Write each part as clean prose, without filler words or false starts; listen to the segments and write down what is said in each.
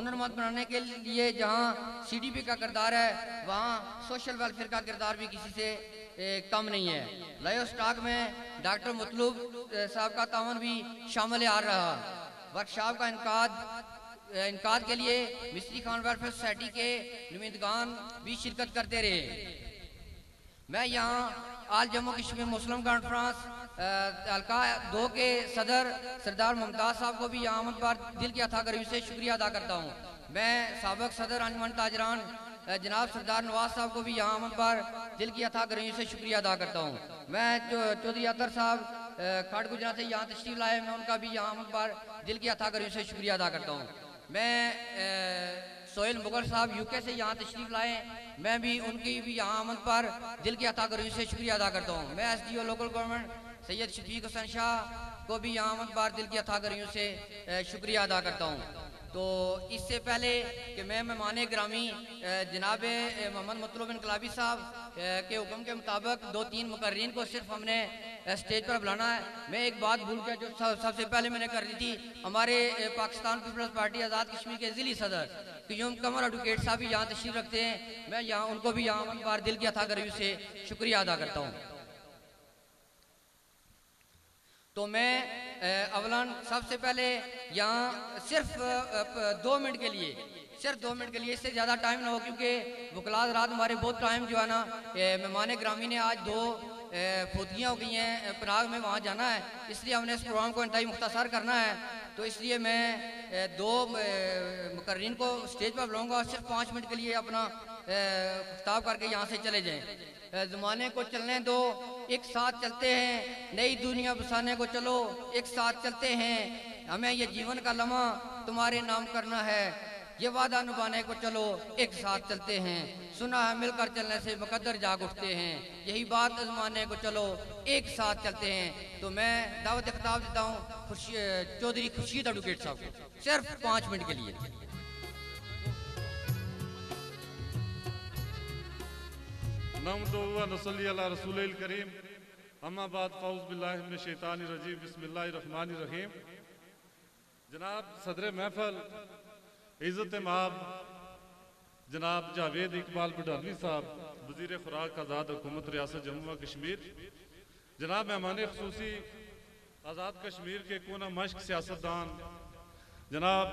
हुनरमंद बनाने के लिए जहाँ CDP का किरदार है, वहाँ सोशल वेलफेयर का किरदार भी किसी से कम नहीं है। लाइव स्टॉक में डॉक्टर मतलूब साहब का तावन भी शामिल आ रहा। वर्कशॉप का इनकाद के लिए मिस्त्री खान वेलफेयर सोसाइटी के नुमाइंदगान भी शिरकत करते रहे। मैं यहाँ आल जम्मू कश्मीर मुस्लिम कॉन्फ्रेंस हल्का 2 के सदर सरदार मुमताज़ साहब को भी यहाँ आमद पर दिल की अथा गर्मी से शुक्रिया अदा करता हूँ। मैं साबिक़ सदर अंजुमन ताजरान जनाब सरदार नवाज साहब को भी यहाँ आमद पर दिल की अथा गर्मी से शुक्रिया अदा करता हूँ। मैं चौधरी अतर साहब खाट गुजरात से यहाँ तशरीफ लाए, मैं उनका भी यहाँ आमद पर दिल की अथा गर्मी से शुक्रिया अदा करता हूँ। मैं सोहेल मुगल साहब UK से यहाँ तशरीफ लाए, मैं भी उनकी भी यहाँ आमद पर दिल की अता गर्मी से शुक्रिया अदा करता हूँ। मैं SDO local government Syed Shafiq Hussain Shah को भी यहाँ आमद पर दिल की अता गर्मी से शुक्रिया अदा करता हूँ। तो इससे पहले कि मैं मेहमान ग्रामी जनाब मोहम्मद मतलूब इनकलाबी साहब के हुक्म के मुताबिक 2-3 मुकर्रीन को सिर्फ हमने स्टेज पर बुलाना है। मैं एक बात भूल गया जो सबसे पहले मैंने कर दी थी। हमारे पाकिस्तान पीपल्स पार्टी आज़ाद कश्मीर के ज़िली सदर क्यूम कमर एडवोकेट साहब भी यहाँ तशरीफ रखते हैं, मैं यहाँ उनको भी यहाँ बार दिल की अथा गर्मी से शुक्रिया अदा करता हूँ। तो मैं अवलन सबसे पहले यहाँ सिर्फ 2 मिनट के लिए, इससे ज़्यादा टाइम ना हो, क्योंकि वकलात रात हमारे बहुत टाइम जो है ना, मेहमान ग्रामी ने आज 2 फौतियाँ हो गई हैं पनाग में, वहाँ जाना है, इसलिए हमने इस प्रोग्राम को इंतहाई मुख्तसर करना है। तो इसलिए मैं 2 मुकर्रीन को स्टेज पर बुलाऊँगा और सिर्फ 5 मिनट के लिए अपना खिताब करके यहाँ से चले जाएँ। ज़माने को चलने दो, एक साथ चलते हैं, नई दुनिया बसाने को चलो, एक साथ चलते हैं, हमें ये जीवन का लम्हा तुम्हारे नाम करना है, ये वादा निभाने को चलो, एक साथ चलते हैं, सुना है मिलकर चलने से मुकद्दर जाग उठते हैं, यही बात आजमाने को चलो, एक साथ चलते हैं। तो मैं दावत खिताब देता हूँ चौधरी खुर्शीद एडवोकेट साहब को सिर्फ 5 मिनट के लिए। नसल्ली अला रसूलिल करीम, अम्मा बाद फ़ौज़ बिल्लाहि मिनश शैतानिर रजीम, बिस्मिल्लाहिर रहमानिर रहीम। जनाब सदर महफल इज़्ज़त माब जनाब जावेद इकबाल बुढ़ानी साहब, वज़ीर खुराक आज़ाद हुकूमत रियासत जम्मू व कश्मीर, जनाब मेहमान ख़ुसूसी आज़ाद कश्मीर के कोना मश्क सियासतदान जनाब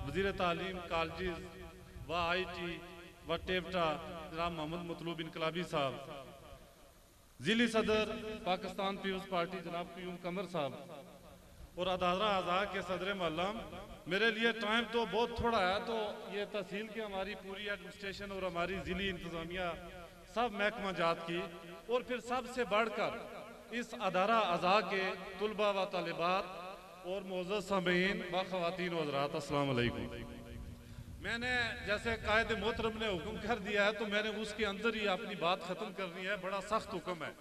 वज़ीर तालीम कॉलेज व IT व टेप्टा जनाब मोहम्मद मतलूब इनकलाबी साहब, ज़िली सदर पाकिस्तान पीपल्स पार्टी जनाब क्यूम कमर साहब और अदारा आज़ा के सदर मल्लम। मेरे लिए टाइम तो बहुत थोड़ा है, तो ये तहसील की हमारी पूरी एडमिनिस्ट्रेशन और हमारी ज़िली इंतज़ामिया सब महकमा जात की और फिर सबसे बढ़कर इस अदारा आज़ा के तुलबा व तालिबात और मोअज़्ज़ज़ सामीईन व ख़वातीन व हज़रात, अस्सलाम वालेकुम। मैंने जैसे कायद मोहतरम ने हुक्म कर दिया है तो मैंने उसके अंदर ही अपनी बात ख़त्म करनी है, बड़ा सख्त हुक्म है।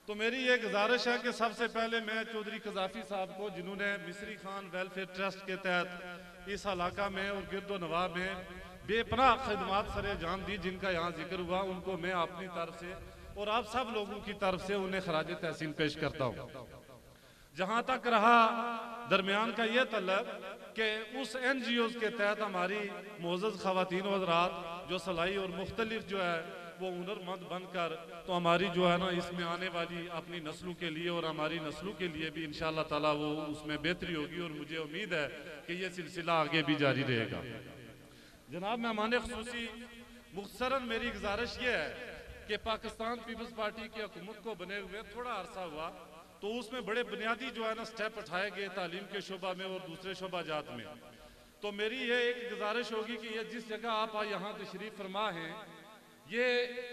तो मेरी ये गुजारिश है कि सबसे पहले मैं चौधरी कज़ाफ़ी साहब को, जिन्होंने मिस्री खान वेलफेयर ट्रस्ट के तहत इस इलाका में और गिरदो नवा में बेपनाह खिदमात सरे जान दी, जिनका यहाँ जिक्र हुआ, उनको मैं अपनी तरफ से और आप सब लोगों की तरफ से उन्हें खराज तहसीन पेश करता हूँ। जहाँ तक रहा दरमियान का ये तलब कि उस NGOs के तहत हमारी मोअज़्ज़ज़ ख़वातीन व हज़रात जो सलाई और मुख्तलिफ जो है वो हुनरमंद बनकर, तो हमारी जो है ना इसमें आने वाली अपनी नस्लों के लिए और हमारी नस्लों के लिए भी इंशाअल्लाह ताला वो उसमें बेहतरी होगी और मुझे उम्मीद है कि ये सिलसिला आगे भी जारी रहेगा। जनाब मेहमान ख़ुसूसी, मुख्तसरन मेरी गुजारिश ये है कि पाकिस्तान पीपल्स पार्टी की हुकूमत को बने हुए थोड़ा अरसा हुआ, तो उसमें बड़े बुनियादी जो है ना स्टेप उठाए गए तालीम के शोबा में और दूसरे शोबा जात में। तो मेरी ये एक गुजारिश होगी कि ये जिस जगह आप यहाँ तशरीफ़ फरमा हैं, ये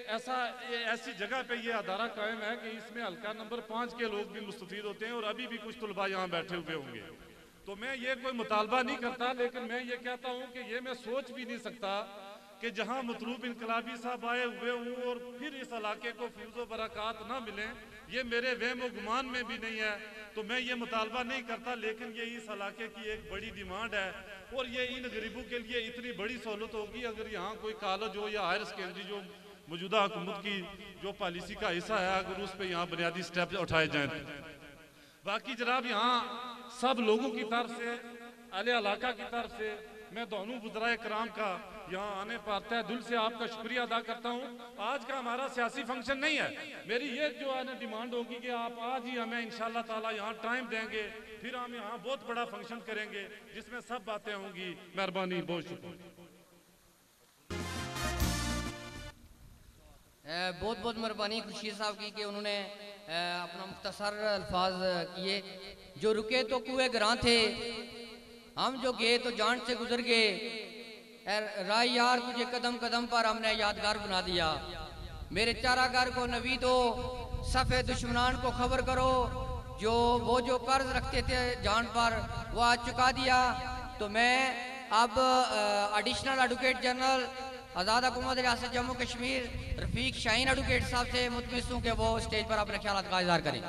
ऐसी जगह पे ये अदारा कायम है कि इसमें हल्का नंबर 5 के लोग भी मुस्तफ़ीद होते हैं और अभी भी कुछ तुलबा यहाँ बैठे हुए होंगे। तो मैं ये कोई मुतालबा नहीं करता, लेकिन मैं ये कहता हूँ कि ये मैं सोच भी नहीं सकता कि जहाँ मतलूब इनकलाबी साहब आए हुए हूँ और फिर इस इलाके को फ्यूज़ो बरक़ात ना मिलें, ये मेरे वहम व गुमान में भी नहीं है। तो मैं ये मुतालबा नहीं करता, लेकिन ये इस इलाके की एक बड़ी डिमांड है और ये इन गरीबों के लिए इतनी बड़ी सहूलत होगी अगर यहाँ कोई कॉलेज हो या हायर सेकेंडरी जो मौजूदा हुकूमत की जो पॉलिसी का हिस्सा है, अगर उस पर यहाँ बुनियादी स्टेप उठाए जाएँ। बाकी जनाब यहाँ सब लोगों की तरफ से, अहले इलाका की तरफ से मैं दोनों बुज़ुर्ग कराम का यहाँ आने पर तहे दिल से आपका शुक्रिया अदा करता हूँ। आज का हमारा सियासी फंक्शन नहीं है, मेरी ये जो है ना डिमांड होगी कि आप आज ही हमें इंशाल्लाह ताला यहाँ टाइम देंगे, फिर हम यहाँ बहुत बड़ा फंक्शन करेंगे जिसमें सब बातें होंगी। मेहरबानी, बहुत शुक्रिया। बहुत बहुत मेहरबानी खुर्शीद साहब की कि उन्होंने अपना मुख्तसर अल्फाज किए। जो रुके तो कुएं गरां थे, हम जो गए तो जान से गुजर गए। राय यार तुझे कदम कदम पर हमने यादगार बना दिया। मेरे चारागार को नवी दो, सफ़े दुश्मनान को खबर करो। वो जो कर्ज रखते थे जान पर वो आज चुका दिया। तो मैं अब एडिशनल एडवोकेट जनरल आज़ाद हुकूमत रियासत जम्मू कश्मीर रफ़ीक शाहीन एडवोकेट साहब से मुतमिस हूँ कि वो स्टेज पर अपने ख्यालात का इज़हार करें।